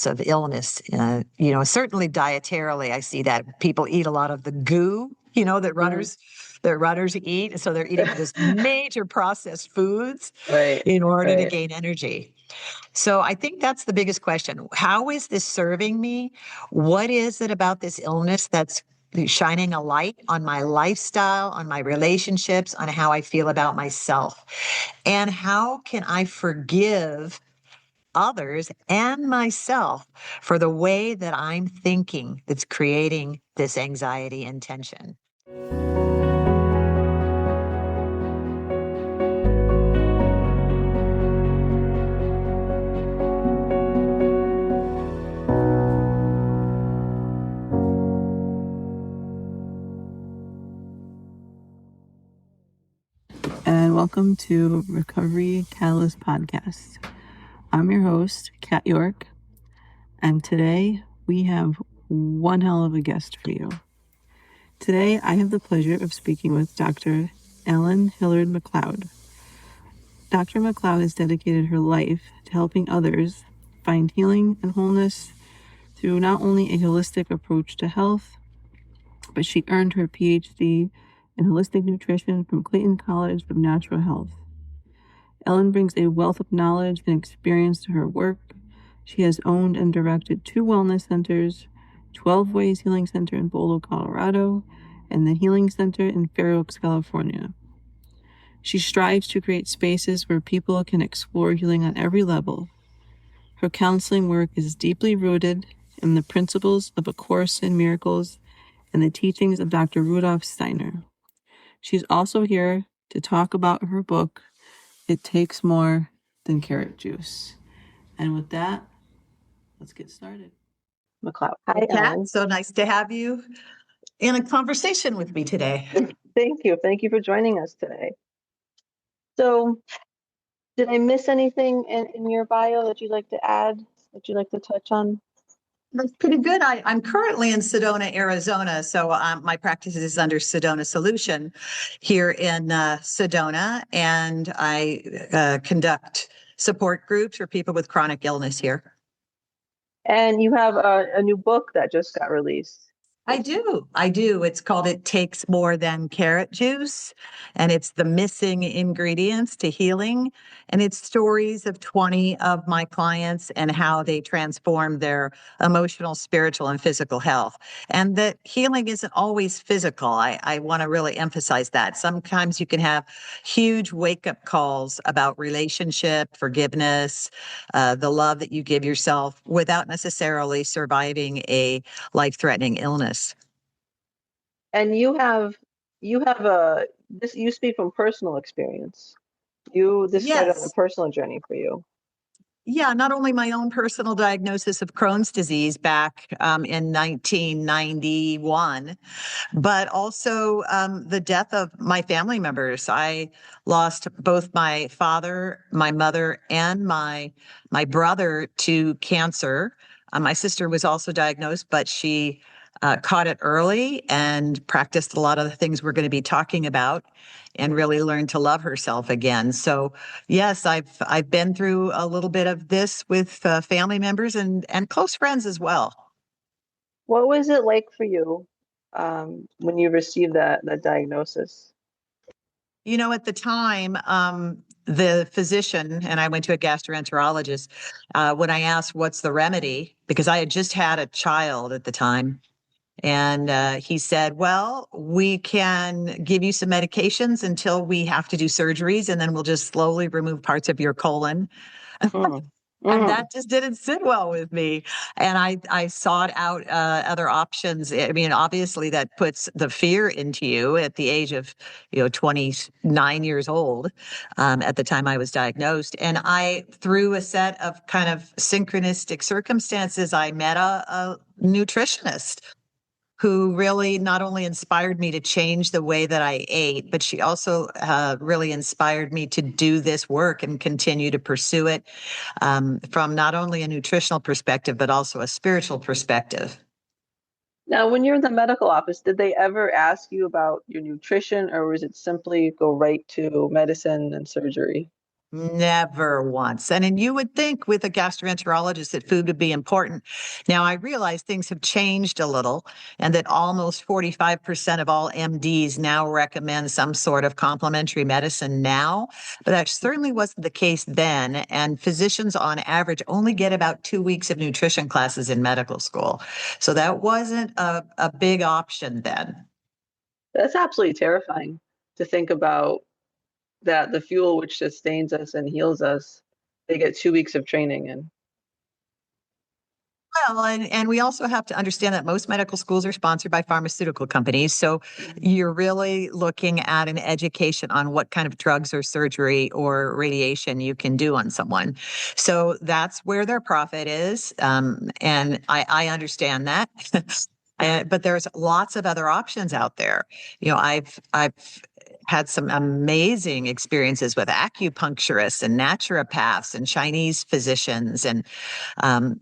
of illness. Certainly dietarily, I see that people eat a lot of the goo, that runners eat. So they're eating this major processed foods Right. in order to Right. gain energy. So I think that's the biggest question. How is this serving me? What is it about this illness that's shining a light on my lifestyle, on my relationships, on how I feel about myself? And how can I forgive others and myself for the way that I'm thinking that's creating this anxiety and tension? And welcome to Recovery Catalyst Podcast. I'm your host, Kat York, and today we have one hell of a guest for you. Today I have the pleasure of speaking with Dr. Ellyn Hilliard-McLeod. Dr. McLeod has dedicated her life to helping others find healing and wholeness through not only a holistic approach to health, but she earned her PhD in holistic nutrition from Clayton College of Natural Health. Ellyn brings a wealth of knowledge and experience to her work. She has owned and directed 2 wellness centers, 12 Ways Healing Center in Boulder, Colorado, and the Healing Center in Fair Oaks, California. She strives to create spaces where people can explore healing on every level. Her counseling work is deeply rooted in the principles of A Course in Miracles and the teachings of Dr. Rudolf Steiner. She's also here to talk about her book, It Takes More Than Carrot Juice. And with that, let's get started. McLeod. Hi, Kat. So nice to have you in a conversation with me today. Thank you. Thank you for joining us today. So, did I miss anything in your bio that you'd like to add, that you'd like to touch on? That's pretty good. I'm currently in Sedona, Arizona. So my practice is under Sedona Solution here in Sedona. And I conduct support groups for people with chronic illness here. And you have a new book that just got released. I do. It's called It Takes More Than Carrot Juice, and it's the missing ingredients to healing. And it's stories of 20 of my clients and how they transform their emotional, spiritual, and physical health. And that healing isn't always physical. I want to really emphasize that. Sometimes you can have huge wake-up calls about relationship, forgiveness, the love that you give yourself without necessarily surviving a life-threatening illness. And you have this. You speak from personal experience. This started on a personal journey for you. Yeah, not only my own personal diagnosis of Crohn's disease back in 1991, but also the death of my family members. I lost both my father, my mother, and my brother to cancer. My sister was also diagnosed, but she caught it early and practiced a lot of the things we're going to be talking about and really learned to love herself again. So yes, I've been through a little bit of this with family members and close friends as well. What was it like for you when you received that diagnosis? At the time, the physician, and I went to a gastroenterologist, when I asked what's the remedy, because I had just had a child at the time. And he said, well, we can give you some medications until we have to do surgeries, and then we'll just slowly remove parts of your colon. And that just didn't sit well with me. And I sought out other options. I mean, obviously that puts the fear into you at the age of, 29 years old at the time I was diagnosed. And through a set of kind of synchronistic circumstances, I met a nutritionist who really not only inspired me to change the way that I ate, but she also really inspired me to do this work and continue to pursue it from not only a nutritional perspective, but also a spiritual perspective. Now, when you're in the medical office, did they ever ask you about your nutrition, or was it simply go right to medicine and surgery? Never once. And then you would think with a gastroenterologist that food would be important. Now, I realize things have changed a little and that almost 45% of all MDs now recommend some sort of complementary medicine now, but that certainly wasn't the case then. And physicians on average only get about 2 weeks of nutrition classes in medical school. So that wasn't a big option then. That's absolutely terrifying to think about, that the fuel which sustains us and heals us, they get 2 weeks of training in. Well, and we also have to understand that most medical schools are sponsored by pharmaceutical companies. So you're really looking at an education on what kind of drugs or surgery or radiation you can do on someone. So that's where their profit is. And I understand that. But there's lots of other options out there. I've had some amazing experiences with acupuncturists and naturopaths and Chinese physicians. And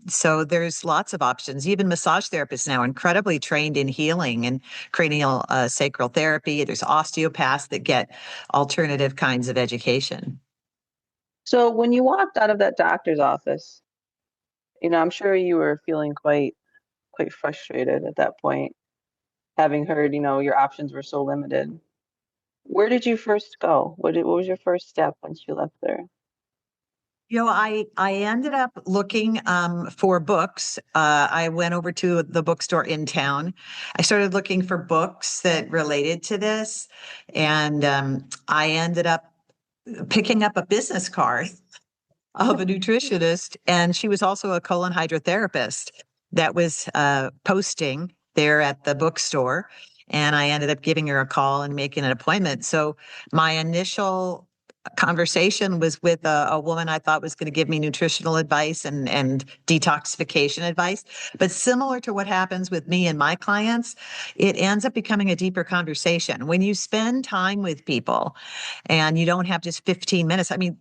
so there's lots of options. Even massage therapists now incredibly trained in healing and cranial sacral therapy. There's osteopaths that get alternative kinds of education. So when you walked out of that doctor's office, I'm sure you were feeling quite frustrated at that point, having heard, your options were so limited. Where did you first go? What was your first step once you left there? I ended up looking for books. I went over to the bookstore in town. I started looking for books that related to this, and I ended up picking up a business card of a nutritionist, and she was also a colon hydrotherapist that was posting there at the bookstore. And I ended up giving her a call and making an appointment. So my initial conversation was with a woman I thought was going to give me nutritional advice and detoxification advice. But similar to what happens with me and my clients, it ends up becoming a deeper conversation. When you spend time with people and you don't have just 15 minutes, I mean,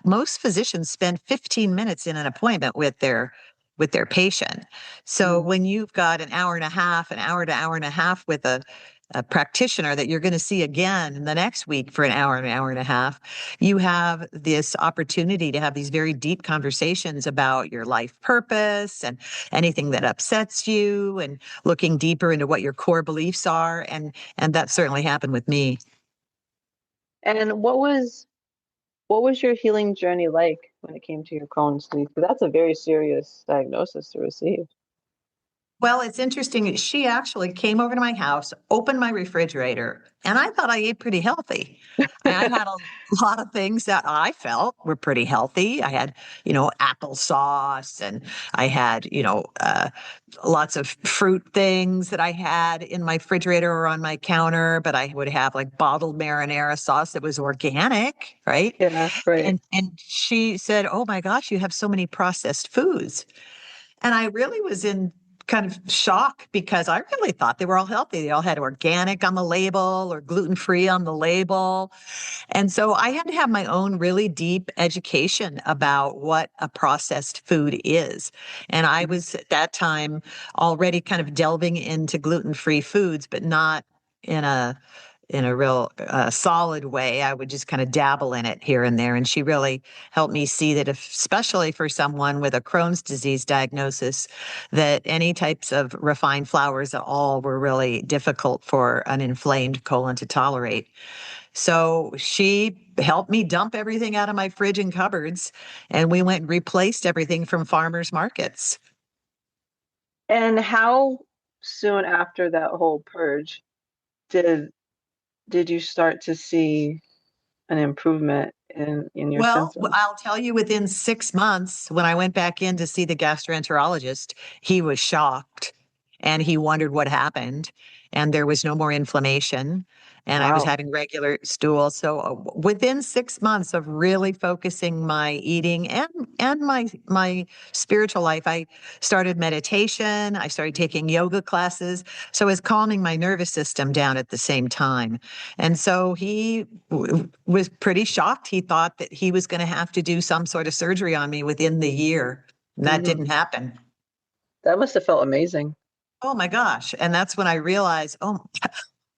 most physicians spend 15 minutes in an appointment with their patient. So when you've got an hour and a half, an hour to hour and a half with a practitioner that you're going to see again the next week for an hour and a half, you have this opportunity to have these very deep conversations about your life purpose and anything that upsets you and looking deeper into what your core beliefs are. And that certainly happened with me. And what was your healing journey like when it came to your Crohn's disease? Because that's a very serious diagnosis to receive. Well, it's interesting. She actually came over to my house, opened my refrigerator, and I thought I ate pretty healthy. I had a lot of things that I felt were pretty healthy. I had, applesauce, and I had, lots of fruit things that I had in my refrigerator or on my counter, but I would have like bottled marinara sauce that was organic, right? Yeah, right. And she said, "Oh my gosh, you have so many processed foods." And I really was in kind of shock because I really thought they were all healthy. They all had organic on the label or gluten-free on the label. And so I had to have my own really deep education about what a processed food is. And I was at that time already kind of delving into gluten-free foods, but not in a real solid way. I would just kind of dabble in it here and there. And she really helped me see that especially for someone with a Crohn's disease diagnosis, that any types of refined flours at all were really difficult for an inflamed colon to tolerate. So she helped me dump everything out of my fridge and cupboards, and we went and replaced everything from farmers markets. And how soon after that whole purge did you start to see an improvement in your Well, symptoms? I'll tell you, within 6 months, when I went back in to see the gastroenterologist, he was shocked and he wondered what happened. And there was no more inflammation. And I was Wow. having regular stools. So within 6 months of really focusing my eating and my spiritual life, I started meditation. I started taking yoga classes. So I was calming my nervous system down at the same time. And so he was pretty shocked. He thought that he was going to have to do some sort of surgery on me within the year. And that Hmm. didn't happen. That must have felt amazing. Oh my gosh. And that's when I realized, oh,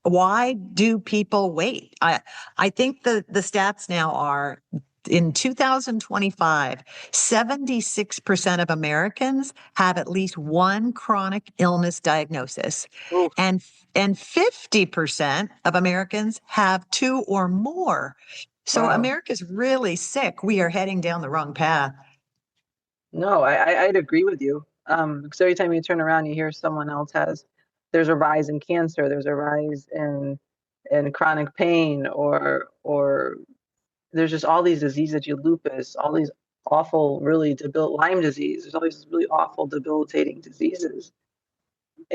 why do people wait? I think the stats now are in 2025, 76% of Americans have at least one chronic illness diagnosis. Oof. And 50% of Americans have two or more. So Wow. America's really sick. We are heading down the wrong path. No, I'd agree with you. Because every time you turn around, you hear someone else there's a rise in cancer, there's a rise in chronic pain, or there's just all these diseases, you lupus, all these awful, really debil Lyme disease. There's all these really awful, debilitating diseases.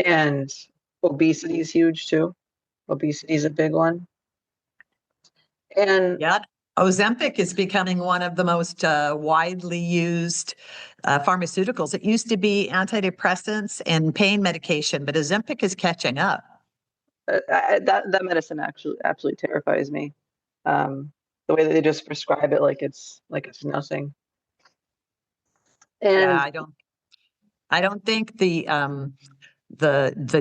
And obesity is huge too. Obesity is a big one. And Yeah. Ozempic is becoming one of the most widely used pharmaceuticals. It used to be antidepressants and pain medication, but Ozempic is catching up. that medicine actually absolutely terrifies me. The way that they just prescribe it like it's nothing. Yeah, And I don't think the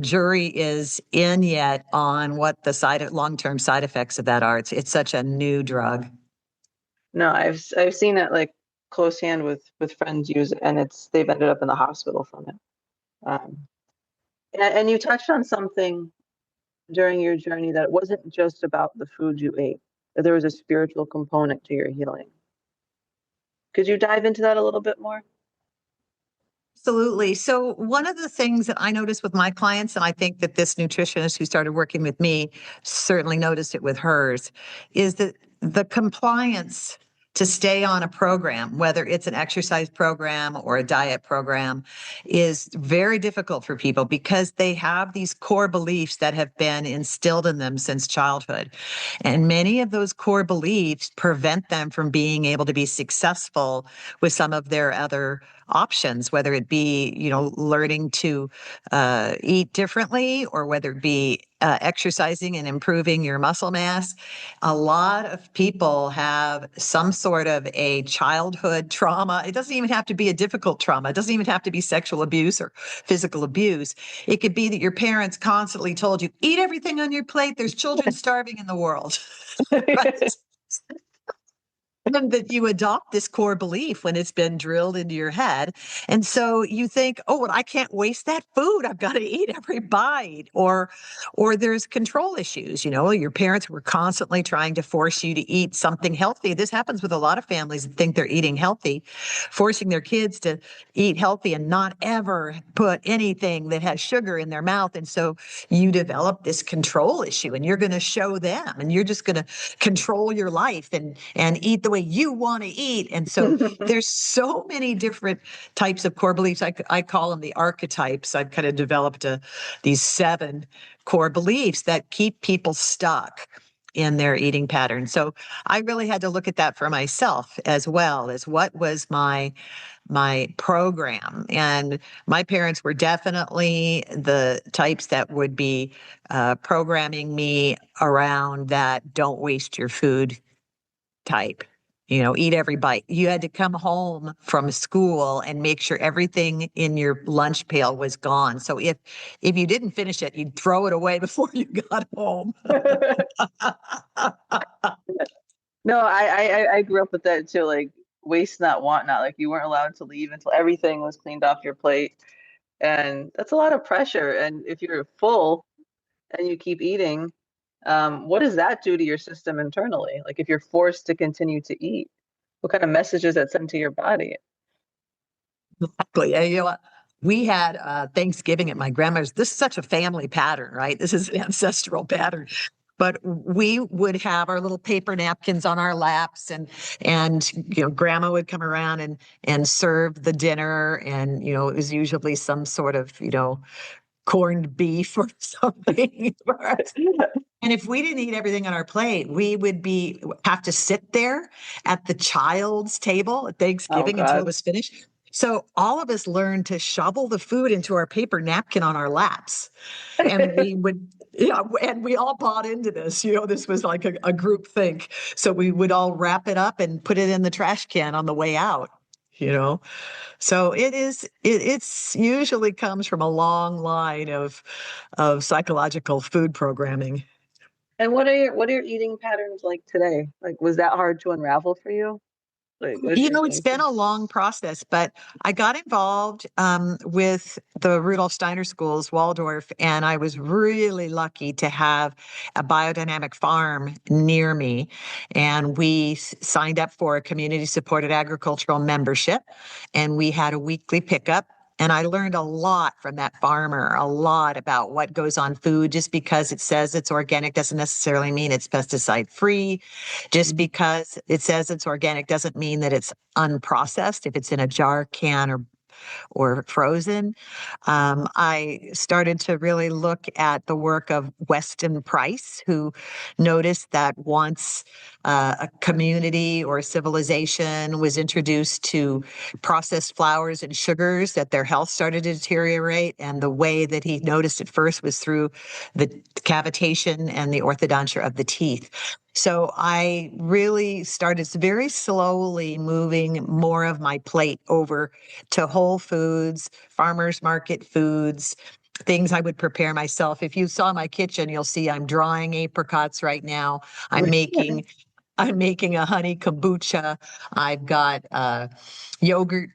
jury is in yet on what the long-term side effects of that are. It's such a new drug. no, I've seen it like close hand with friends use it, and they've ended up in the hospital from it. Um, and you touched on something during your journey that it wasn't just about the food you ate, that there was a spiritual component to your healing. Could you dive into that a little bit more? Absolutely. So one of the things that I noticed with my clients, and I think that this nutritionist who started working with me certainly noticed it with hers, is that the compliance to stay on a program, whether it's an exercise program or a diet program, is very difficult for people because they have these core beliefs that have been instilled in them since childhood. And many of those core beliefs prevent them from being able to be successful with some of their other options, whether it be, learning to eat differently or whether it be exercising and improving your muscle mass. A lot of people have some sort of a childhood trauma. It doesn't even have to be a difficult trauma. It doesn't even have to be sexual abuse or physical abuse. It could be that your parents constantly told you, eat everything on your plate. There's children starving in the world. Right? And that you adopt this core belief when it's been drilled into your head. And so you think, oh, well, I can't waste that food. I've got to eat every bite. Or there's control issues. Your parents were constantly trying to force you to eat something healthy. This happens with a lot of families that think they're eating healthy, forcing their kids to eat healthy and not ever put anything that has sugar in their mouth. And so you develop this control issue and you're going to show them and you're just going to control your life and eat the way you want to eat. And so there's so many different types of core beliefs. I call them the archetypes. I've kind of developed these 7 core beliefs that keep people stuck in their eating pattern. So I really had to look at that for myself as well as what was my program. And my parents were definitely the types that would be programming me around that don't waste your food type. Eat every bite. You had to come home from school and make sure everything in your lunch pail was gone. So if you didn't finish it, you'd throw it away before you got home. No, I grew up with that too, like waste not, want not. Like you weren't allowed to leave until everything was cleaned off your plate. And that's a lot of pressure. And if you're full and you keep eating, what does that do to your system internally? Like if you're forced to continue to eat, what kind of messages that send to your body? Exactly. And you know what? We had Thanksgiving at my grandmother's. This is such a family pattern, right? This is an ancestral pattern. But we would have our little paper napkins on our laps, and grandma would come around and serve the dinner, and it was usually some sort of corned beef or something for us. And if we didn't eat everything on our plate, we would have to sit there at the child's table at Oh Thanksgiving until it God. was finished. So all of us learned to shovel the food into our paper napkin on our laps. And we would, and we all bought into this. This was like a group think. So we would all wrap it up and put it in the trash can on the way out, you know. So it's usually comes from a long line of psychological food programming. And what are your eating patterns like today? Like was that hard to unravel for you? Like, what's your It's been a long process, but I got involved with the Rudolf Steiner schools, Waldorf, and I was really lucky to have a biodynamic farm near me. And we signed up for a community supported agricultural membership, and we had a weekly pickup. And I learned a lot from that farmer, a lot about what goes on food. Just because it says it's organic doesn't necessarily mean it's pesticide free. Just because it says it's organic doesn't mean that it's unprocessed if it's in a jar, can, or frozen. I started to really look at the work of Weston Price, who noticed that once a community or a civilization was introduced to processed flours and sugars, that their health started to deteriorate. And the way that he noticed it first was through the cavitation and the orthodontia of the teeth. So I really started very slowly moving more of my plate over to whole foods, farmers market foods, things I would prepare myself. If you saw my kitchen, you'll see I'm drying apricots right now. I'm making a honey kombucha. I've got yogurt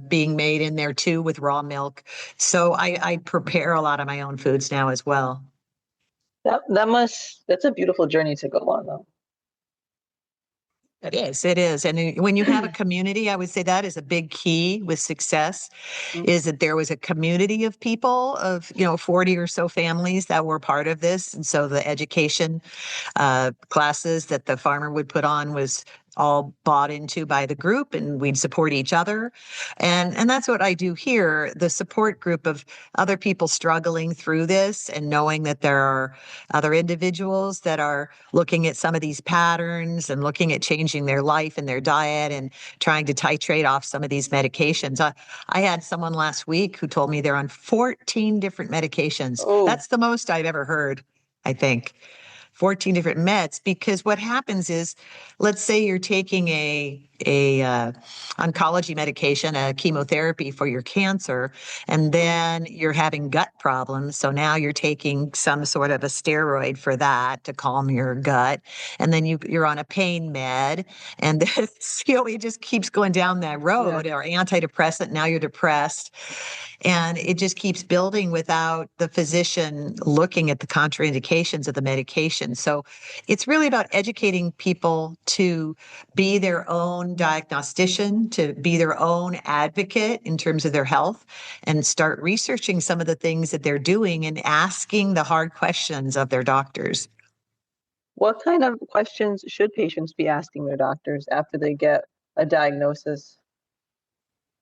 being made in there too with raw milk. So I prepare a lot of my own foods now as well. That's a beautiful journey to go on, though. It is. It is. And when you have a community, I would say that is a big key with success, is that there was a community of people of, 40 or so families that were part of this. And so the education classes that the farmer would put on was all bought into by the group, and we'd support each other. And that's what I do here, the support group of other people struggling through this and knowing that there are other individuals that are looking at some of these patterns and looking at changing their life and their diet and trying to titrate off some of these medications. I had someone last week who told me they're on 14 different medications. Oh, That's the most I've ever heard, I think. 14 different meds, because what happens is, let's say you're taking a oncology medication, a chemotherapy for your cancer, and then you're having gut problems. So now you're taking some sort of a steroid for that to calm your gut. And then you're on a pain med, and then, it just keeps going down that road, or antidepressant. Now you're depressed. And it just keeps building without the physician looking at the contraindications of the medication. So it's really about educating people to be their own diagnostician, to be their own advocate in terms of their health, and start researching some of the things that they're doing and asking the hard questions of their doctors. What kind of questions should patients be asking their doctors after they get a diagnosis?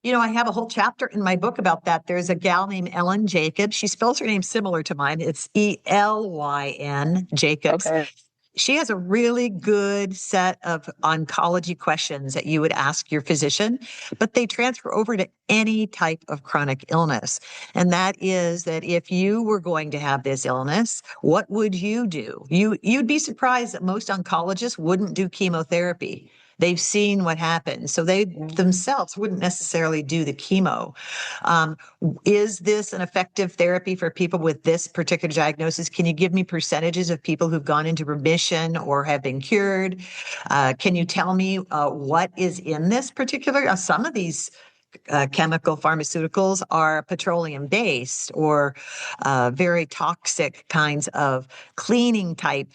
I have a whole chapter in my book about that. There's a gal named Ellyn Jacobs. She spells her name similar to mine. It's Elyn Jacobs. Okay. She has a really good set of oncology questions that you would ask your physician, but they transfer over to any type of chronic illness. And that is that if you were going to have this illness, what would you do? You'd be surprised that most oncologists wouldn't do chemotherapy. They've seen what happens. So they themselves wouldn't necessarily do the chemo. Is this an effective therapy for people with this particular diagnosis? Can you give me percentages of people who've gone into remission or have been cured? Can you tell me what is in this particular? Some of these chemical pharmaceuticals are petroleum based or very toxic kinds of cleaning type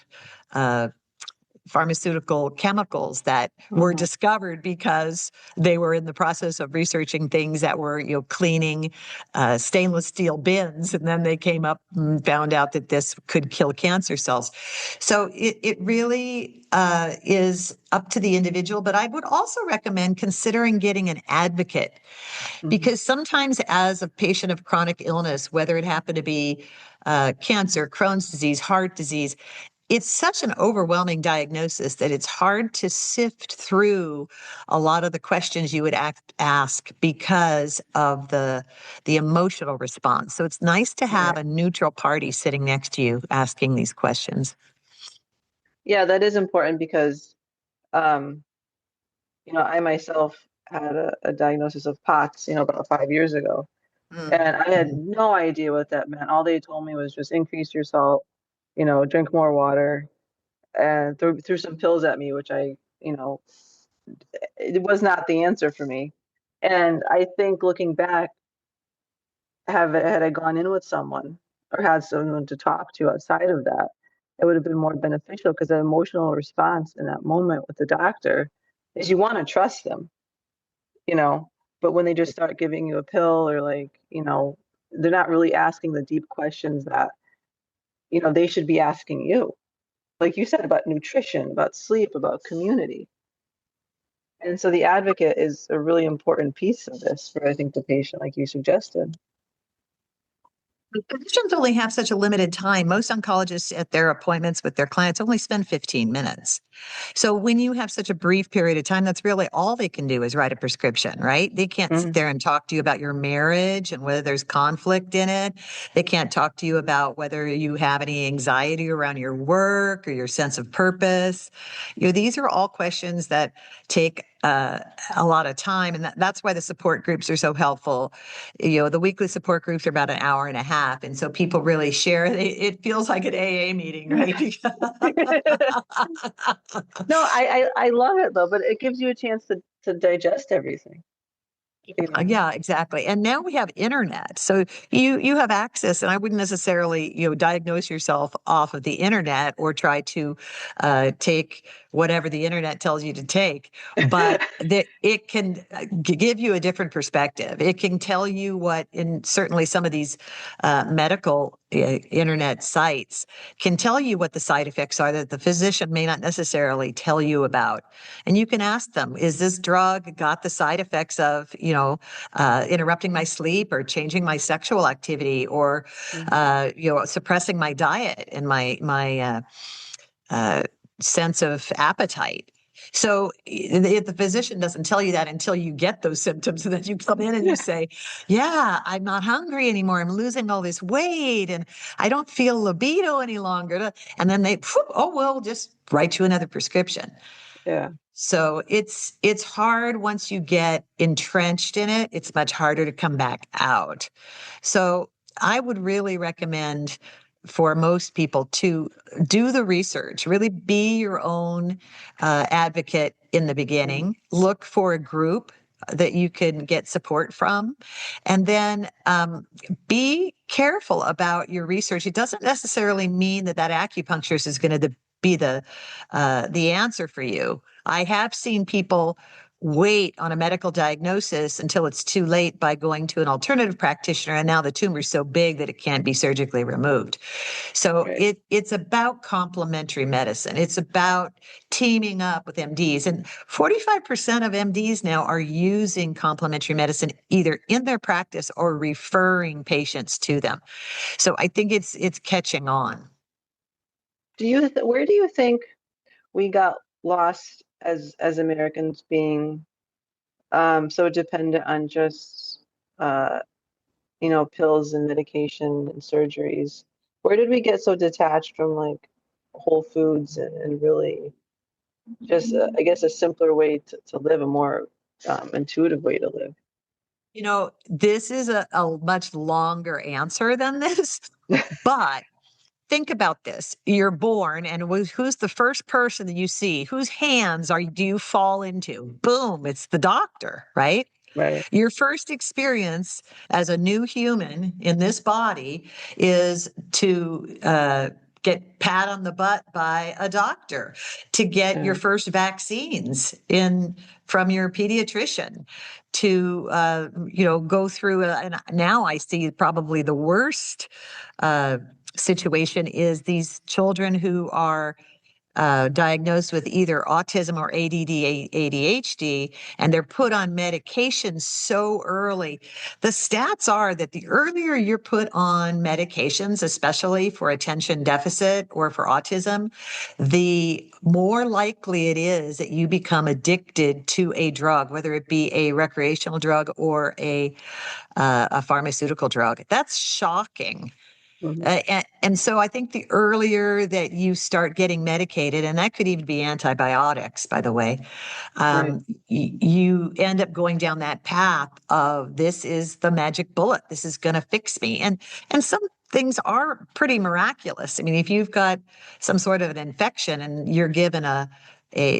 pharmaceutical chemicals that were discovered because they were in the process of researching things that were, cleaning stainless steel bins. And then they came up and found out that this could kill cancer cells. So it really is up to the individual. But I would also recommend considering getting an advocate, because sometimes as a patient of chronic illness, whether it happened to be cancer, Crohn's disease, heart disease, it's such an overwhelming diagnosis that it's hard to sift through a lot of the questions you would ask because of the emotional response. So it's nice to have a neutral party sitting next to you asking these questions. Yeah, that is important because, I myself had a diagnosis of POTS, about 5 years ago. And I had no idea what that meant. All they told me was just increase your salt, drink more water, and threw some pills at me, which I, it was not the answer for me. And I think looking back, had I gone in with someone or had someone to talk to outside of that, it would have been more beneficial, because the emotional response in that moment with the doctor is you want to trust them, you know, but when they just start giving you a pill, or like, they're not really asking the deep questions that, they should be asking you. Like you said, about nutrition, about sleep, about community. And so the advocate is a really important piece of this for, I think, the patient, like you suggested. Physicians only have such a limited time. Most oncologists at their appointments with their clients only spend 15 minutes. So when you have such a brief period of time, that's really all they can do is write a prescription, right? They can't sit there and talk to you about your marriage and whether there's conflict in it. They can't talk to you about whether you have any anxiety around your work or your sense of purpose. These are all questions that take a lot of time. And that's why the support groups are so helpful. The weekly support groups are about an hour and a half. And so people really share. It feels like an AA meeting, right? No, I love it though, but it gives you a chance to digest everything. Yeah, exactly. And now we have internet. So you have access, and I wouldn't necessarily, diagnose yourself off of the internet or try to take whatever the internet tells you to take, but it can give you a different perspective. It can tell you what, in certainly some of these medical internet sites can tell you what the side effects are that the physician may not necessarily tell you about. And you can ask them, is this drug got the side effects of, interrupting my sleep or changing my sexual activity or, suppressing my diet and my sense of appetite? So if the physician doesn't tell you that until you get those symptoms, and then you come in and you say, yeah, I'm not hungry anymore. I'm losing all this weight and I don't feel libido any longer. And then we'll just write you another prescription. Yeah. So it's hard once you get entrenched in it. It's much harder to come back out. So I would really recommend for most people to do the research, really be your own advocate in the beginning, look for a group that you can get support from, and then be careful about your research. It doesn't necessarily mean that acupuncturist is going to be the answer for you. I have seen people wait on a medical diagnosis until it's too late by going to an alternative practitioner, and now the tumor is so big that it can't be surgically removed. So it's about complementary medicine. It's about teaming up with MDs, and 45% of MDs now are using complementary medicine either in their practice or referring patients to them. So I think it's catching on. Where do you think we got lost as Americans, being so dependent on just pills and medication and surgeries? Where did we get so detached from like whole foods and really just I guess a simpler way to live, a more intuitive way to live? This is a much longer answer than this, but think about this. You're born, and who's the first person that you see? Whose hands do you fall into? Boom, it's the doctor, right? Right. Your first experience as a new human in this body is to get pat on the butt by a doctor, to get your first vaccines from your pediatrician, to go through. And now I see probably the worst situation is these children who are diagnosed with either autism or ADD, ADHD, and they're put on medication so early. The stats are that the earlier you're put on medications, especially for attention deficit or for autism, the more likely it is that you become addicted to a drug, whether it be a recreational drug or a pharmaceutical drug. That's shocking. And so I think the earlier that you start getting medicated, and that could even be antibiotics, by the way, you end up going down that path of this is the magic bullet. This is going to fix me. And some things are pretty miraculous. I mean, if you've got some sort of an infection and you're given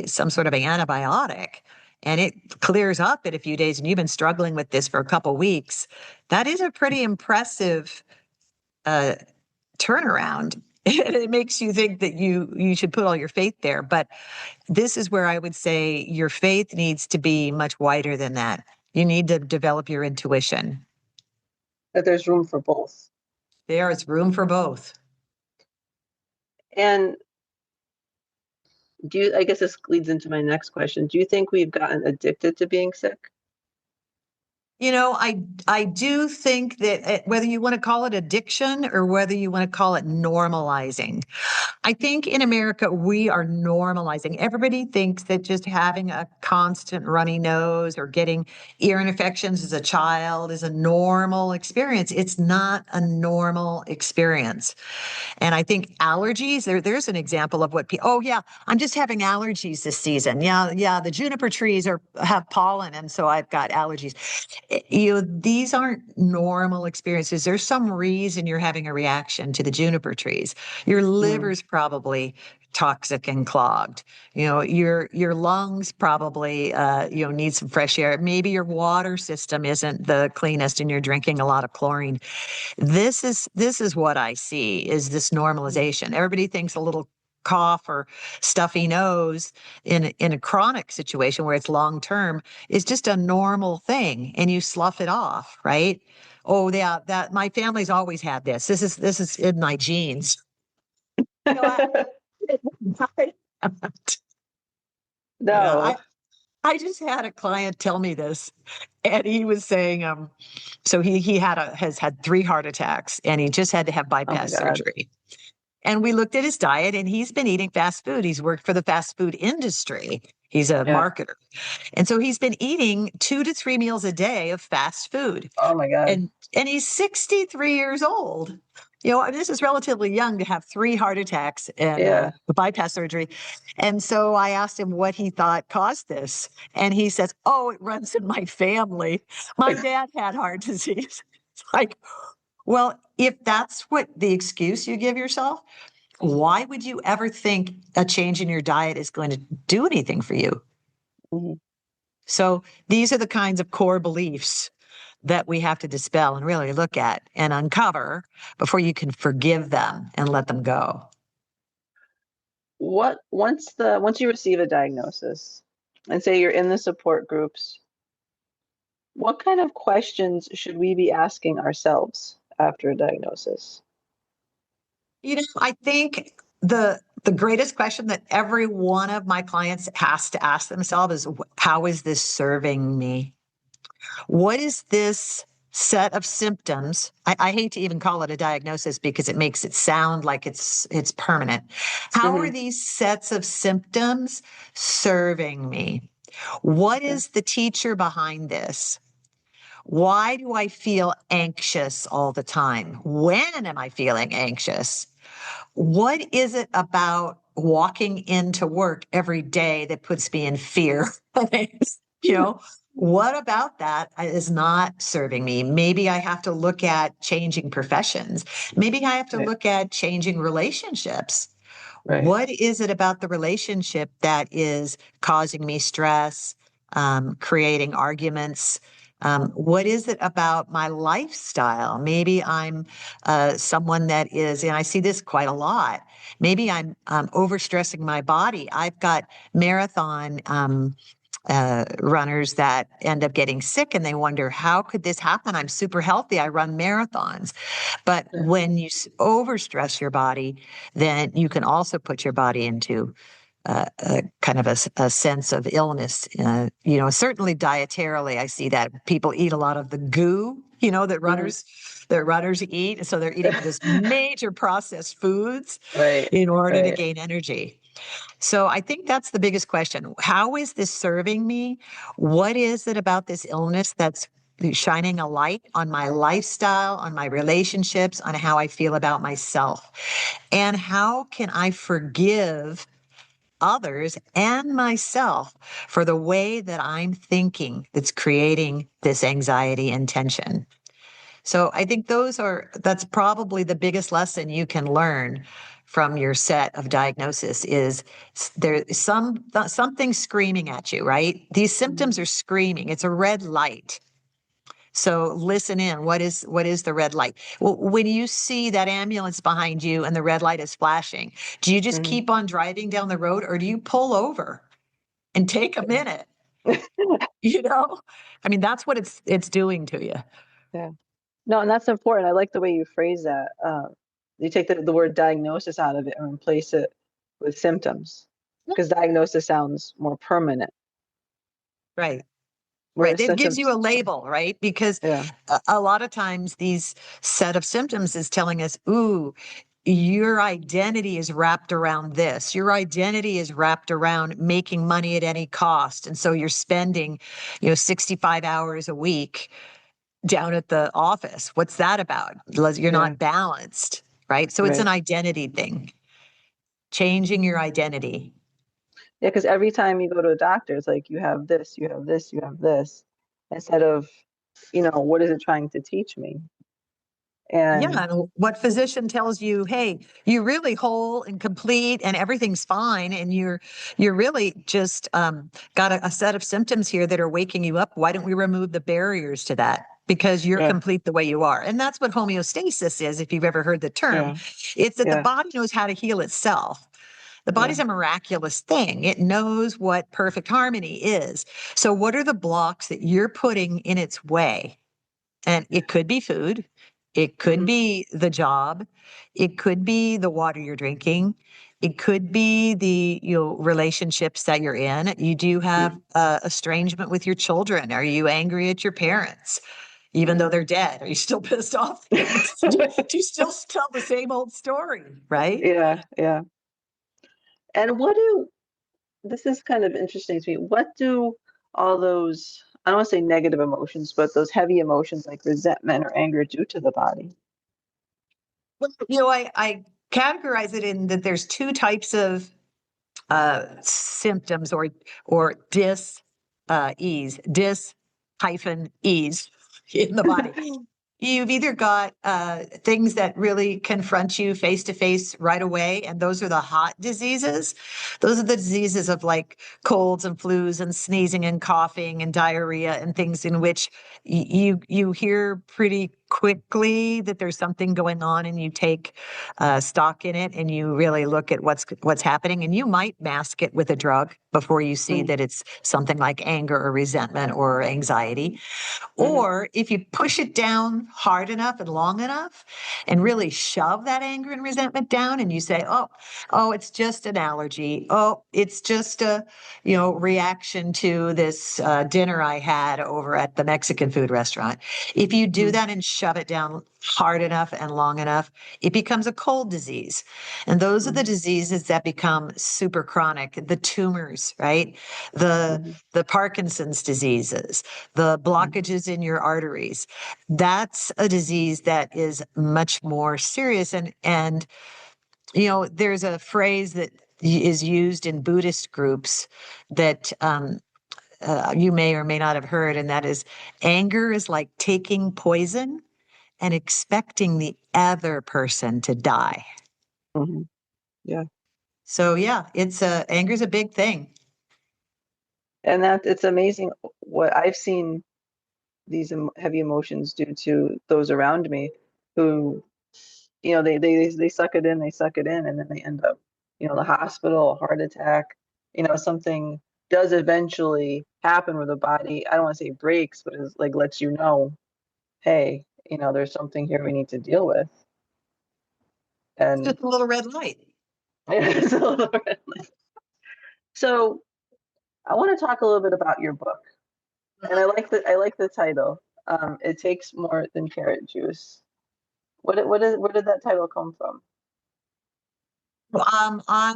some sort of an antibiotic, and it clears up in a few days, and you've been struggling with this for a couple weeks, that is a pretty impressive turnaround. It makes you think that you should put all your faith there. But this is where I would say your faith needs to be much wider than that. You need to develop your intuition. That there's room for both. There is room for both. And I guess this leads into my next question. Do you think we've gotten addicted to being sick? I do think that whether you want to call it addiction or whether you want to call it normalizing, I think in America, we are normalizing. Everybody thinks that just having a constant runny nose or getting ear infections as a child is a normal experience. It's not a normal experience. And I think allergies, there's an example of what people, oh yeah, I'm just having allergies this season. Yeah, the juniper trees have pollen, and so I've got allergies. These aren't normal experiences. There's some reason you're having a reaction to the juniper trees. Your liver's probably toxic and clogged. Your lungs probably need some fresh air. Maybe your water system isn't the cleanest and you're drinking a lot of chlorine. This is what I see is this normalization. Everybody thinks a little cough or stuffy nose in a chronic situation where it's long term is just a normal thing, and you slough it off, right? Oh yeah, that my family's always had this. This is in my genes. No. I just had a client tell me this, and he was saying, so he has had 3 heart attacks, and he just had to have bypass surgery. And we looked at his diet, and he's been eating fast food. He's worked for the fast food industry. He's a marketer. And so he's been eating 2 to 3 meals a day of fast food. Oh my God. And he's 63 years old. This is relatively young to have 3 heart attacks and bypass surgery. And so I asked him what he thought caused this. And he says, oh, it runs in my family. My dad had heart disease. It's like, well, if that's what the excuse you give yourself, why would you ever think a change in your diet is going to do anything for you? Mm-hmm. So these are the kinds of core beliefs that we have to dispel and really look at and uncover before you can forgive them and let them go. Once you receive a diagnosis and say you're in the support groups, what kind of questions should we be asking ourselves after a diagnosis? I think the greatest question that every one of my clients has to ask themselves is, how is this serving me? What is this set of symptoms? I hate to even call it a diagnosis because it makes it sound like it's permanent. How are these sets of symptoms serving me? What is the teacher behind this? Why do I feel anxious all the time? When am I feeling anxious? What is it about walking into work every day that puts me in fear? What about that is not serving me? Maybe I have to look at changing professions. Maybe I have to look at changing relationships. Right. What is it about the relationship that is causing me stress, creating arguments? What is it about my lifestyle? Maybe I'm someone that is, and I see this quite a lot, maybe I'm overstressing my body. I've got marathon runners that end up getting sick and they wonder, how could this happen? I'm super healthy. I run marathons. But when you overstress your body, then you can also put your body into a kind of a sense of illness. Certainly dietarily, I see that people eat a lot of the goo, that runners eat. So they're eating this major processed foods in order to gain energy. So I think that's the biggest question. How is this serving me? What is it about this illness that's shining a light on my lifestyle, on my relationships, on how I feel about myself? And how can I forgive others and myself for the way that I'm thinking that's creating this anxiety and tension? So I think that's probably the biggest lesson you can learn from your set of diagnosis is there's something screaming at you, right? These symptoms are screaming. It's a red light. So listen in. What is the red light? Well, when you see that ambulance behind you and the red light is flashing, do you just keep on driving down the road, or do you pull over and take a minute? You know, I mean, that's what it's doing to you. Yeah. No, and that's important. I like the way you phrase that. You take the word diagnosis out of it and replace it with symptoms, because diagnosis sounds more permanent. Right. Right. Whereas It gives you symptoms, a label, right? Because yeah, a lot of times these set of symptoms is telling us, ooh, your identity is wrapped around this. Your identity is wrapped around making money at any cost. And so you're spending, 65 hours a week down at the office. What's that about? You're yeah, not balanced, right? So it's an right. identity thing, changing your identity. Yeah, because every time you go to a doctor, it's like you have this, you have this, you have this, instead of, what is it trying to teach me? Yeah, And and what physician tells you, hey, you're really whole and complete and everything's fine, and you're really just got a set of symptoms here that are waking you up. Why don't we remove the barriers to that? Because you're yeah, complete the way you are. And that's what homeostasis is, if you've ever heard the term. yeah, It's that the yeah, body knows how to heal itself. The yeah, body's a miraculous thing. It knows what perfect harmony is. So what are the blocks that you're putting in its way? And it could be food. It could hmm, be the job. It could be the water you're drinking. It could be the relationships that you're in. You do have hmm, estrangement with your children. Are you angry at your parents, even though hmm. they're dead? Are you still pissed off? Do you still tell the same old story, right? Yeah, yeah. And this is kind of interesting to me. What do all those, I don't want to say negative emotions, but those heavy emotions like resentment or anger do to the body? Well, I categorize it in that there's two types of symptoms or dis hyphen ease in the body. You've either got things that really confront you face to face right away, and those are the hot diseases. Those are the diseases of like colds and flus and sneezing and coughing and diarrhea and things in which you hear pretty quickly that there's something going on, and you take stock in it, and you really look at what's happening, and you might mask it with a drug before you see Mm, that it's something like anger or resentment or anxiety. mhm, Or if you push it down hard enough and long enough and really shove that anger and resentment down, and you say, oh, it's just an allergy. Oh, it's just a, reaction to this dinner I had over at the Mexican food restaurant. If you do mhm, that and shove it down hard enough and long enough, it becomes a cold disease. And those are the mhm, diseases that become super chronic, the tumors, right? The mhm, the Parkinson's diseases, the mhm, blockages in your arteries. That's a disease that is much more serious. And there's a phrase that is used in Buddhist groups that you may or may not have heard, and that is anger is like taking poison and expecting the other person to die. mhm. Yeah. So yeah, anger is a big thing. And that it's amazing what I've seen these heavy emotions do to those around me who, they suck it in, and then they end up, the hospital, a heart attack, something does eventually happen where the body, I don't want to say breaks, but it's like lets you know, hey, there's something here we need to deal with. It's And just a little red light. so I want to talk a little bit about your book. And I like the title. It takes more than carrot juice. Where did that title come from? I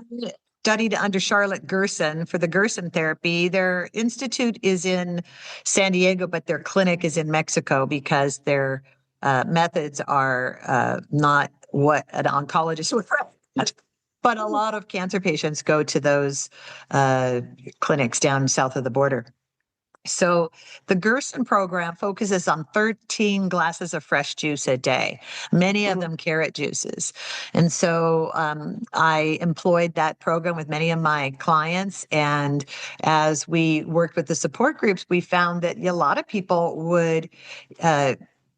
studied under Charlotte Gerson for the Gerson therapy. Their institute is in San Diego, but their clinic is in Mexico because their methods are not what an oncologist would recommend. But a lot of cancer patients go to those clinics down south of the border. So the Gerson program focuses on 13 glasses of fresh juice a day, many of them carrot juices. And so I employed that program with many of my clients. And as we worked with the support groups, we found that a lot of people would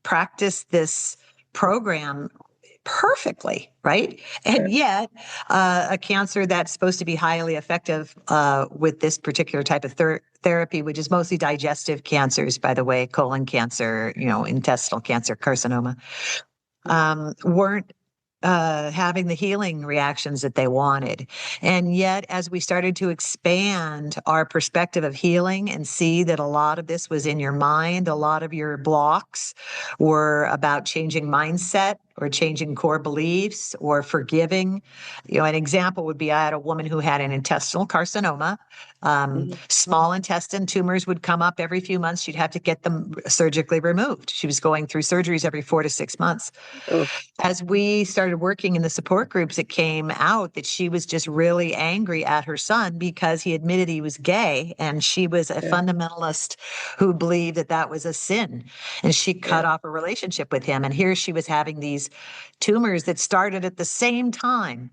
practice this program perfectly, right? And yet, a cancer that's supposed to be highly effective with this particular type of therapy, which is mostly digestive cancers, by the way, colon cancer, intestinal cancer, carcinoma, weren't having the healing reactions that they wanted. And yet, as we started to expand our perspective of healing and see that a lot of this was in your mind, a lot of your blocks were about changing mindset or changing core beliefs or forgiving. An example would be I had a woman who had an intestinal carcinoma. Small intestine tumors would come up every few months. She'd have to get them surgically removed. She was going through surgeries every 4 to 6 months. As we started working in the support groups, it came out that she was just really angry at her son because he admitted he was gay, and she was a fundamentalist who believed that that was a sin, and she cut off a relationship with him. And here she was having these tumors that started at the same time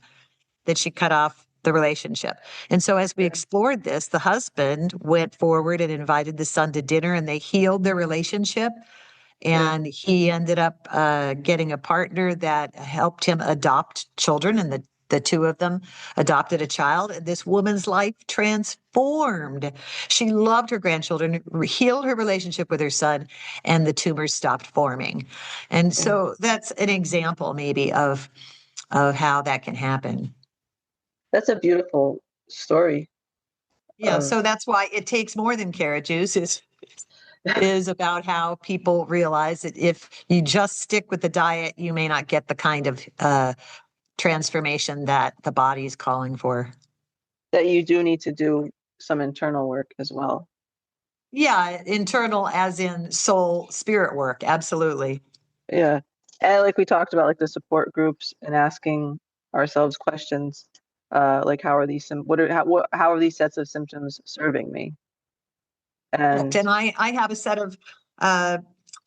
that she cut off the relationship. And so as we explored this, the husband went forward and invited the son to dinner, and they healed their relationship. And he ended up getting a partner that helped him adopt children, and the two of them adopted a child. And this woman's life transformed. She loved her grandchildren, healed her relationship with her son, and the tumors stopped forming. And so that's an example maybe of how that can happen. That's a beautiful story. Yeah, so that's why it takes more than carrot juice. Is about how people realize that if you just stick with the diet, you may not get the kind of transformation that the body is calling for. That you do need to do some internal work as well. Yeah, internal as in soul, spirit work. Absolutely. Yeah. And like we talked about, like the support groups and asking ourselves questions, like how are these how are these sets of symptoms serving me? And I have a set of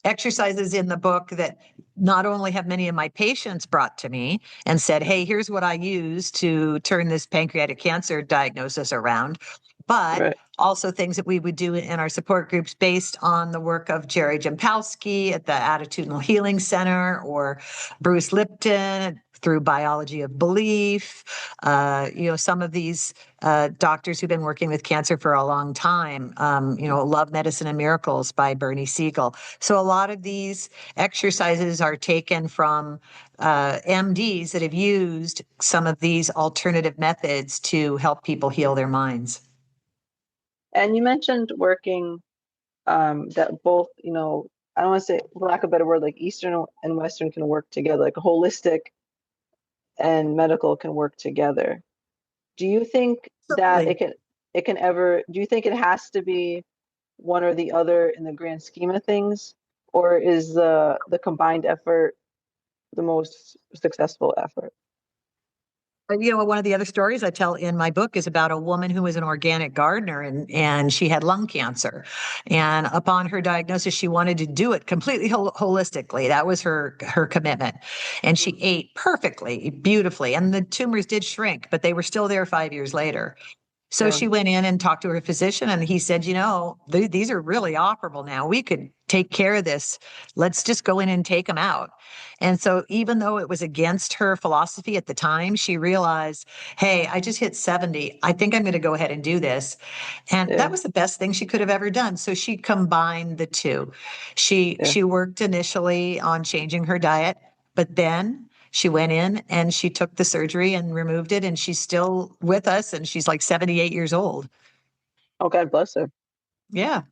exercises in the book that not only have many of my patients brought to me and said, hey, here's what I use to turn this pancreatic cancer diagnosis around, but also things that we would do in our support groups based on the work of Jerry Jampowski at the Attitudinal Healing Center, or Bruce Lipton through Biology of Belief. Some of these doctors who've been working with cancer for a long time, Love, Medicine, and Miracles by Bernie Siegel. So a lot of these exercises are taken from MDs that have used some of these alternative methods to help people heal their minds. And you mentioned working that both, I don't want to say, for lack of a better word, like Eastern and Western can work together, like holistic and medical can work together. Do you think that do you think it has to be one or the other in the grand scheme of things, or is the combined effort the most successful effort? One of the other stories I tell in my book is about a woman who was an organic gardener, and she had lung cancer. And upon her diagnosis, she wanted to do it completely holistically. That was her commitment. And she ate perfectly, beautifully. And the tumors did shrink, but they were still there 5 years later. So she went in and talked to her physician, and he said, these are really operable now. We could take care of this. Let's just go in and take them out. And so even though it was against her philosophy at the time, she realized, hey, I just hit 70. I think I'm going to go ahead and do this. And that was the best thing she could have ever done. So she combined the two. She worked initially on changing her diet, but then she went in and she took the surgery and removed it, and she's still with us, and she's like 78 years old. Oh, God bless her. Yeah.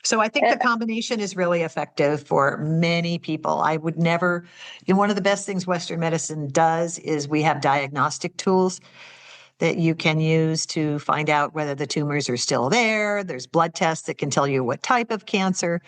So I think the combination is really effective for many people. I would never, one of the best things Western medicine does is we have diagnostic tools that you can use to find out whether the tumors are still there. There's blood tests that can tell you what type of cancer.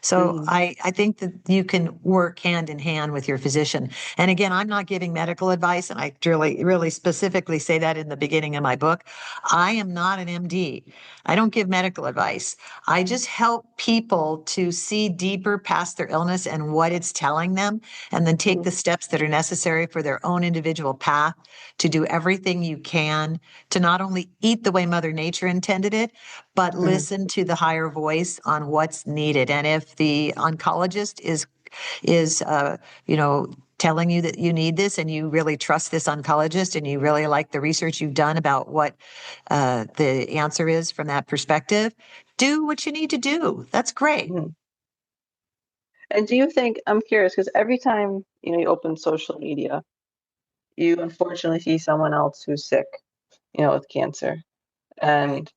So I think that you can work hand in hand with your physician. And again, I'm not giving medical advice, and I really specifically say that in the beginning of my book. I am not an MD. I don't give medical advice. I just help people to see deeper past their illness and what it's telling them, and then take the steps that are necessary for their own individual path to do everything you can to not only eat the way Mother Nature intended it, but listen to the higher voice on what's needed. And if the oncologist is telling you that you need this, and you really trust this oncologist, and you really like the research you've done about what the answer is from that perspective, do what you need to do. That's great. And do you think, I'm curious, because every time, you open social media, you unfortunately see someone else who's sick, with cancer. And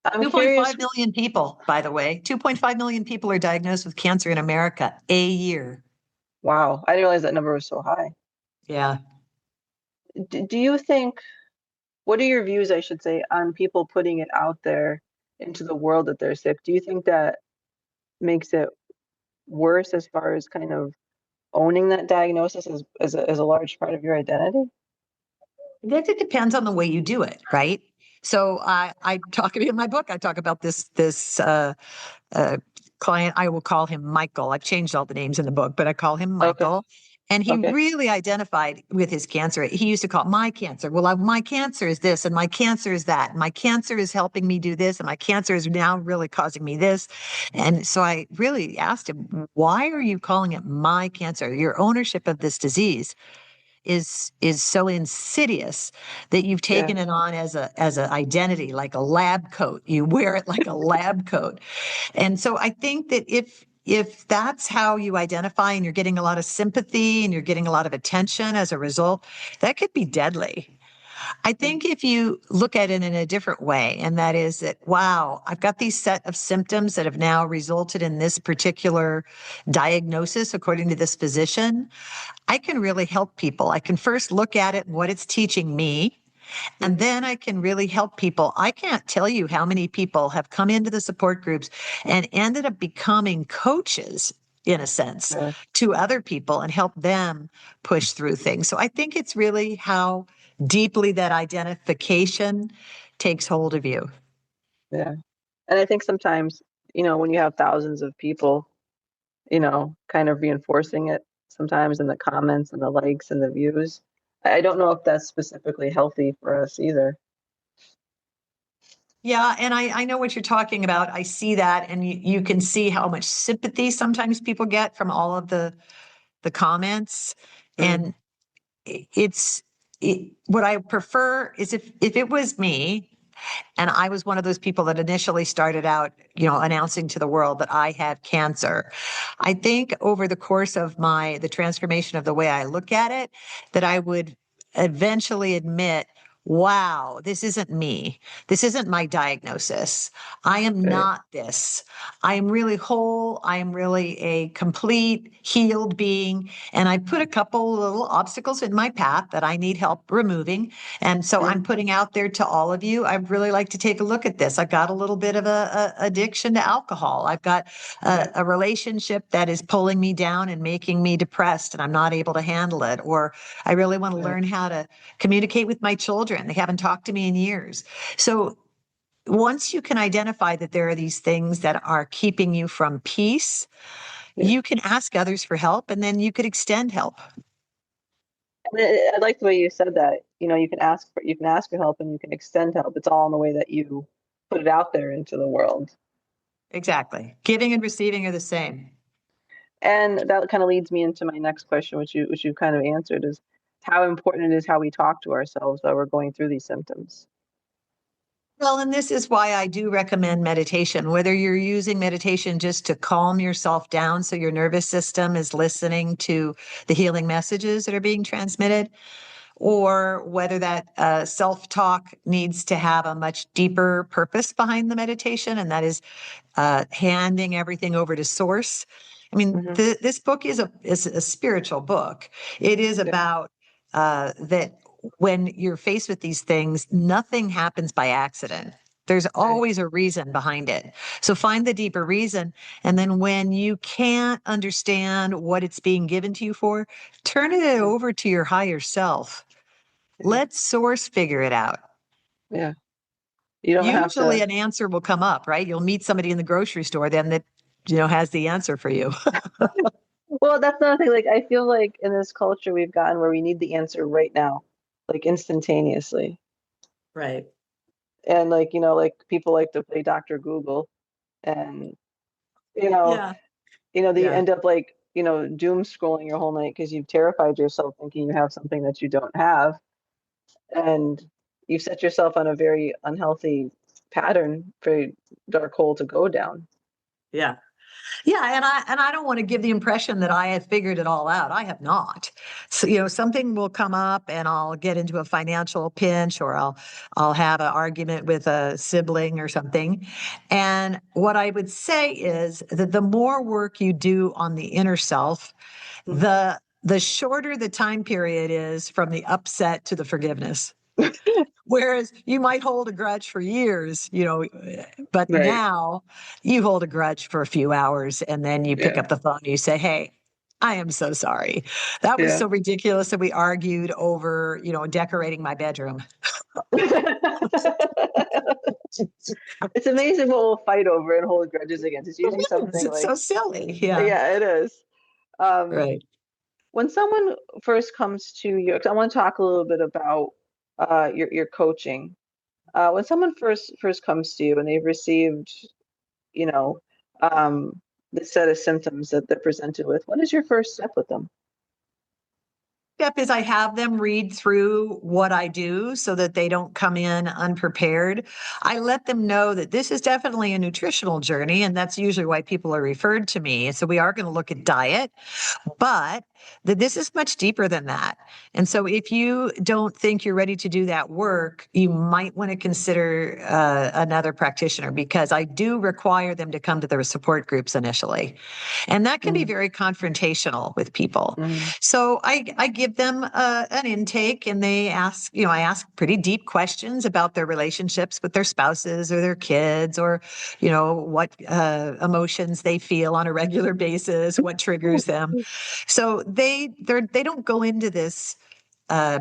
I'm curious, 2.5 million people, by the way, 2.5 million people are diagnosed with cancer in America a year. wow, I didn't realize that number was so high. Yeah. Do you think, what are your views, I should say, on people putting it out there into the world that they're sick? Do you think that makes it worse as far as kind of owning that diagnosis as a large part of your identity? That it depends on the way you do it, right? So I talk in my book. I talk about this client. I will call him Michael. I've changed all the names in the book, but I call him Okay. Michael. And he Okay. really identified with his cancer. He used to call it my cancer. Well, my cancer is this, and my cancer is that. And my cancer is helping me do this, and my cancer is now really causing me this. And so I really asked him, why are you calling it my cancer? Your ownership of this disease is so insidious that you've Yeah. taken it on as an identity, like a lab coat. You wear it like a lab coat. And so I think that if that's how you identify, and you're getting a lot of sympathy and you're getting a lot of attention as a result, that could be deadly. I think if you look at it in a different way, and that is that, wow, I've got these set of symptoms that have now resulted in this particular diagnosis according to this physician, I can really help people. I can first look at it and what it's teaching me. And then I can really help people. I can't tell you how many people have come into the support groups and ended up becoming coaches, in a sense, Yeah. to other people and help them push through things. So I think it's really how deeply that identification takes hold of you. Yeah. And I think sometimes, when you have thousands of people, kind of reinforcing it sometimes in the comments and the likes and the views, I don't know if that's specifically healthy for us either. Yeah, and I know what you're talking about. I see that, and you can see how much sympathy sometimes people get from all of the comments. And what I prefer is if it was me, and I was one of those people that initially started out, announcing to the world that I had cancer. I think over the course of the transformation of the way I look at it, that I would eventually admit, wow, this isn't me. This isn't my diagnosis. I am Right. not this. I am really whole. I am really a complete healed being. And I put a couple little obstacles in my path that I need help removing. And so I'm putting out there to all of you, I'd really like to take a look at this. I've got a little bit of a addiction to alcohol. I've got a relationship that is pulling me down and making me depressed, and I'm not able to handle it. Or I really want to learn how to communicate with my children. They haven't talked to me in years. So once you can identify that there are these things that are keeping you from peace, you can ask others for help, and then you could extend help. And I like the way you said that. You can ask for help and you can extend help. It's all in the way that you put it out there into the world. Exactly. Giving and receiving are the same. And that kind of leads me into my next question, which you kind of answered, is how important it is how we talk to ourselves while we're going through these symptoms. Well, and this is why I do recommend meditation, whether you're using meditation just to calm yourself down so your nervous system is listening to the healing messages that are being transmitted, or whether that self-talk needs to have a much deeper purpose behind the meditation, and that is handing everything over to source. I mean, this book is a spiritual book. It is about that when you're faced with these things, nothing happens by accident. There's always a reason behind it. So find the deeper reason. And then when you can't understand what it's being given to you for, turn it over to your higher self. Let source figure it out. Yeah. You don't have Usually to. an answer will come up, right? You'll meet somebody in the grocery store then that, has the answer for you. Well, that's another thing. Like, I feel like in this culture we've gotten where we need the answer right now, like instantaneously. Right. And like, like people like to play Dr. Google and, you know, Yeah. that you Yeah. end up like, doom scrolling your whole night because you've terrified yourself thinking you have something that you don't have. And you've set yourself on a very unhealthy pattern, very dark hole to go down. Yeah. Yeah, and I don't want to give the impression that I have figured it all out. I have not. So, something will come up and I'll get into a financial pinch, or I'll have an argument with a sibling or something. And what I would say is that the more work you do on the inner self, the shorter the time period is from the upset to the forgiveness. Whereas you might hold a grudge for years, but Right. now you hold a grudge for a few hours and then you pick Yeah. up the phone and you say, "Hey, I am so sorry. That was Yeah. so ridiculous that we argued over, decorating my bedroom." It's amazing what we'll fight over and hold grudges against. It's usually something It's like, so silly. Yeah. yeah, it is. Um, Right. when someone first comes to you, 'cause I want to talk a little bit about your coaching. When someone first comes to you and they've received, you know, um, the set of symptoms that they're presented with, what is your first step with them? Step is I have them read through what I do so that they don't come in unprepared. I let them know that this is definitely a nutritional journey, and that's usually why people are referred to me. So we are going to look at diet, but that this is much deeper than that. And so if you don't think you're ready to do that work, you might want to consider another practitioner, because I do require them to come to the support groups initially. And that can be Mm, very confrontational with people. mm, So I give them an intake, and they ask, I ask pretty deep questions about their relationships with their spouses or their kids, or, what emotions they feel on a regular basis, what triggers them. So they don't go into this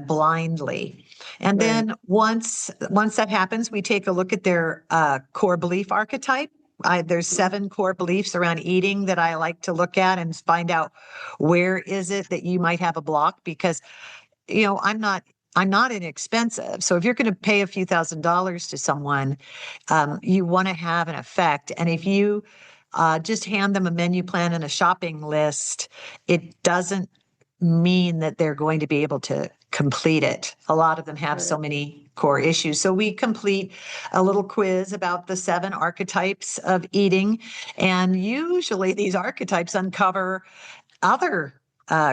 blindly. And right. then once that happens, we take a look at their core belief archetype. There's Mm, 7 core beliefs around eating that I like to look at and find out where is it that you might have a block, because I'm not inexpensive. So if you're going to pay a few $1,000s to someone, you want to have an effect. And if you just hand them a menu plan and a shopping list, it doesn't mean that they're going to be able to complete it. A lot of them have so right. many core issues. So we complete a little quiz about the 7 archetypes of eating. And usually these archetypes uncover other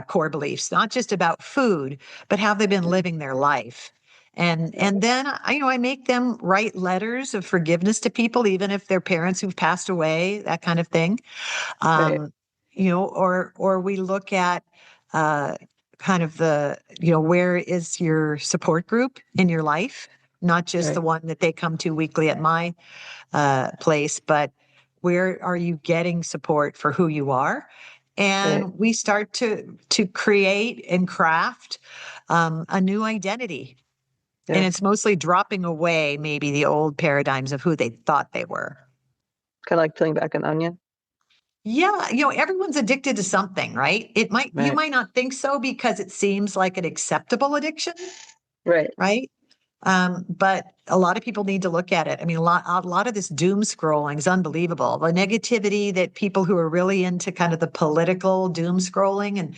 core beliefs, not just about food, but how they've been Mm, living their life. And right. and then I make them write letters of forgiveness to people, even if they're parents who've passed away, that kind of thing. Right. Um, or we look at uh, kind of where is your support group in your life, not just the Right. one that they come to weekly at my place, but where are you getting support for who you are? Right. And we start to create and craft a new identity. And Yeah. it's mostly dropping away maybe the old paradigms of who they thought they were. Kind of like peeling back an onion. Yeah, everyone's addicted to something, right? You Right. might not think so because it seems like an acceptable addiction, Right. right? But a lot of people need to look at it. I mean, a lot of this doom scrolling is unbelievable. The negativity that people who are really into kind of the political doom scrolling, and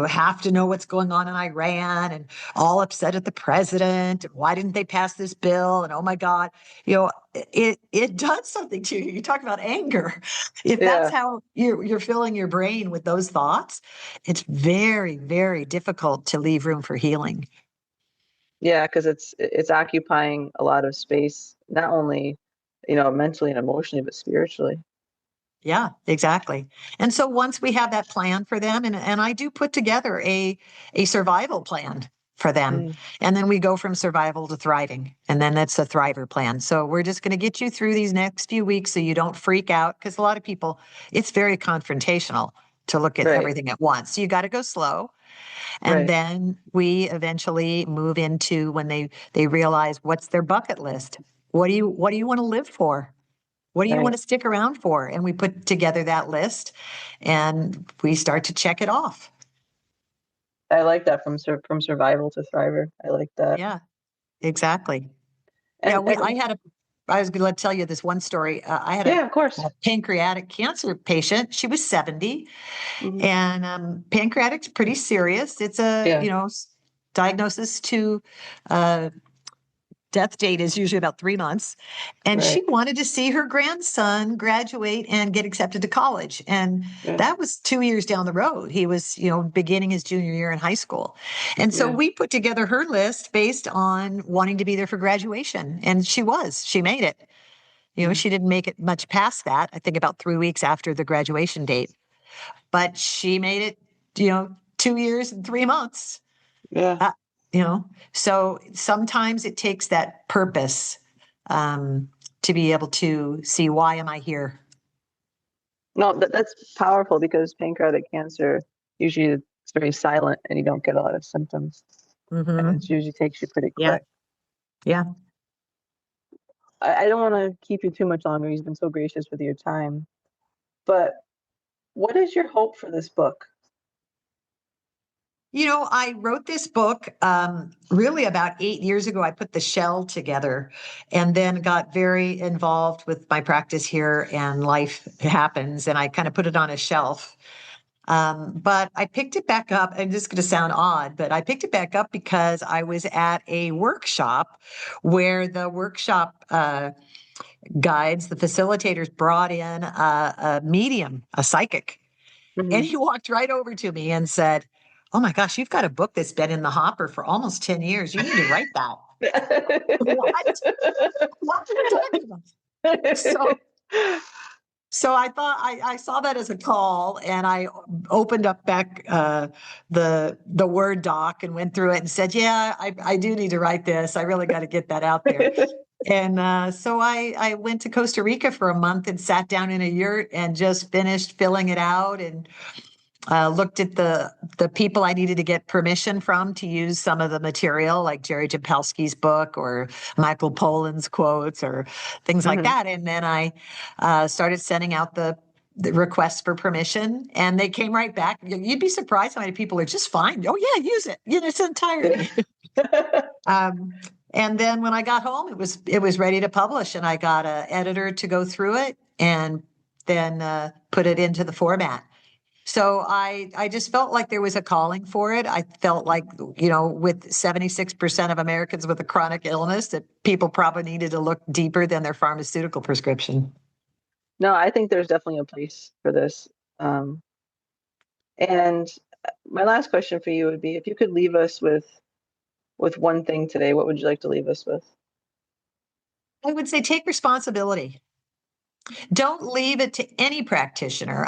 have to know what's going on in Iran, and all upset at the president. And why didn't they pass this bill? And oh my God, it does something to you. You talk about anger. If that's Yeah. how you're filling your brain with those thoughts, it's very, very difficult to leave room for healing. Yeah, because it's occupying a lot of space, not only, mentally and emotionally, but spiritually. Yeah, exactly. And so once we have that plan for them, and I do put together a survival plan. for them. Mm. And then we go from survival to thriving. And then that's a thriver plan. So we're just going to get you through these next few weeks so you don't freak out. Because a lot of people, it's very confrontational to look at Right. everything at once. So you got to go slow. And Right. then we eventually move into when they realize what's their bucket list. What do you want to live for? What do you Right. want to stick around for? And we put together that list and we start to check it off. I like that, from survival to thriver. I like that. Yeah, exactly. And, Yeah, I was going to tell you this one story. I had yeah, of course. a pancreatic cancer patient. She was 70, Mhm. and pancreatic's pretty serious. It's Yeah. diagnosis to death date is usually about 3 months. And Right. she wanted to see her grandson graduate and get accepted to college. And Yeah. that was 2 years down the road. He was, beginning his junior year in high school. And so Yeah. we put together her list based on wanting to be there for graduation. And she made it. Mhm. She didn't make it much past that, I think about 3 weeks after the graduation date. But she made it, 2 years and 3 months. Yeah. So sometimes it takes that purpose to be able to see, why am I here? No, that's powerful, because pancreatic cancer, usually it's very silent and you don't get a lot of symptoms. And Mm-hmm. it usually takes you pretty Yeah. quick. Yeah. I don't want to keep you too much longer. You've been so gracious with your time. But what is your hope for this book? I wrote this book really about 8 years ago. I put the shell together and then got very involved with my practice here, and life happens, and I kind of put it on a shelf. But I picked it back up, and this is going to sound odd, but I picked it back up because I was at a workshop where the workshop guides, the facilitators, brought in a medium, a psychic. And Mhm. he walked right over to me and said, "Oh my gosh, you've got a book that's been in the hopper for almost 10 years. You need to write that." What? What are you talking about? So I thought I saw that as a call, and I opened up back the Word doc and went through it and said, "Yeah, I do need to write this. I really got to get that out there." And so I went to Costa Rica for a month and sat down in a yurt and just finished filling it out, and looked at the people I needed to get permission from to use some of the material, like Jerry Jampolsky's book or Michael Pollan's quotes or things like Mhm. that. And then I started sending out the requests for permission, and they came right back. You'd be surprised how many people are just fine. Oh yeah, use it in its entirety. And then when I got home, it was ready to publish, and I got an editor to go through it and then put it into the format. So I just felt like there was a calling for it. I felt like, with 76% of Americans with a chronic illness, that people probably needed to look deeper than their pharmaceutical prescription. No, I think there's definitely a place for this. Um, and my last question for you would be, if you could leave us with one thing today, what would you like to leave us with? I would say take responsibility. Don't leave it to any practitioner.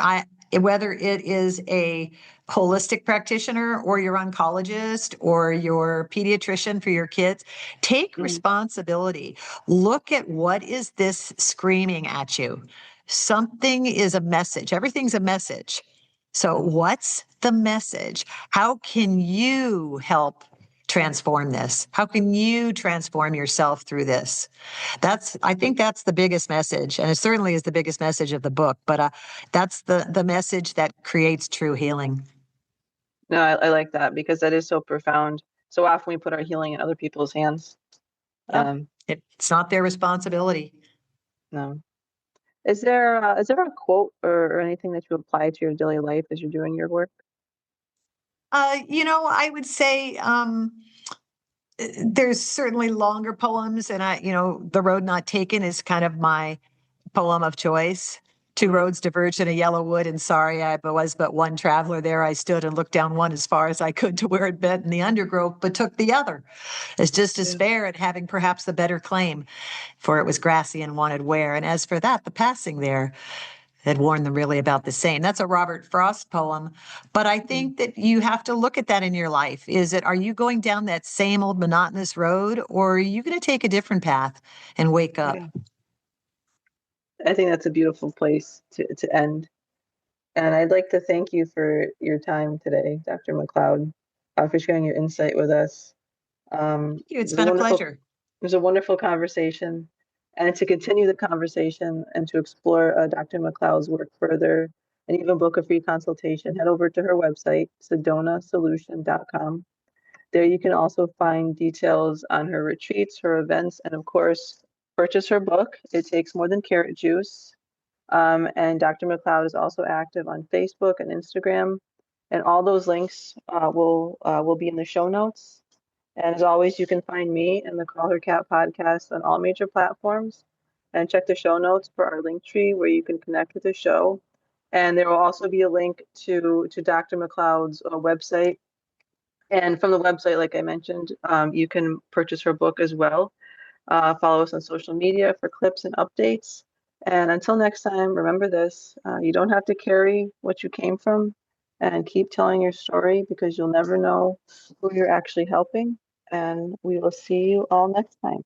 Whether it is a holistic practitioner or your oncologist or your pediatrician for your kids, take Mhm. responsibility. Look at, what is this screaming at you? Something is a message. Everything's a message. So Mhm. what's the message? How can you help transform this? How can you transform yourself through this? I think that's the biggest message. And it certainly is the biggest message of the book, but that's the message that creates true healing. No, I like that, because that is so profound. So often we put our healing in other people's hands. Yeah. Um, It's not their responsibility. no. Is there a quote or anything that you apply to your daily life as you're doing your work? I would say there's certainly longer poems, and The Road Not Taken is kind of my poem of choice. Two Mhm. roads diverged in a yellow wood, and sorry, I was but one traveler there. I stood and looked down one as far as I could to where it bent in the undergrowth, but took the other as just as Yeah. fair and having perhaps the better claim, for it was grassy and wanted wear. And as for that, the passing there, had warned them really about the same. That's a Robert Frost poem. But I think that you have to look at that in your life. Are you going down that same old monotonous road, or are you going to take a different path and wake up? Yeah. I think that's a beautiful place to end. And I'd like to thank you for your time today, Dr. McLeod, for sharing your insight with us. Thank you. It's It was been a pleasure. It was a wonderful conversation. And to continue the conversation and to explore Dr. McLeod's work further and even book a free consultation, head over to her website, sedonasolution.com. There you can also find details on her retreats, her events, and of course, purchase her book. It takes more than carrot juice. And Dr. McLeod is also active on Facebook and Instagram. And all those links will be in the show notes. And as always, you can find me and the Call Her Cat podcast on all major platforms. And check the show notes for our link tree where you can connect with the show. And there will also be a link to Dr. McLeod's website. And from the website, like I mentioned, you can purchase her book as well. Follow us on social media for clips and updates. And until next time, remember this, you don't have to carry what you came from, and keep telling your story, because you'll never know who you're actually helping. And we will see you all next time.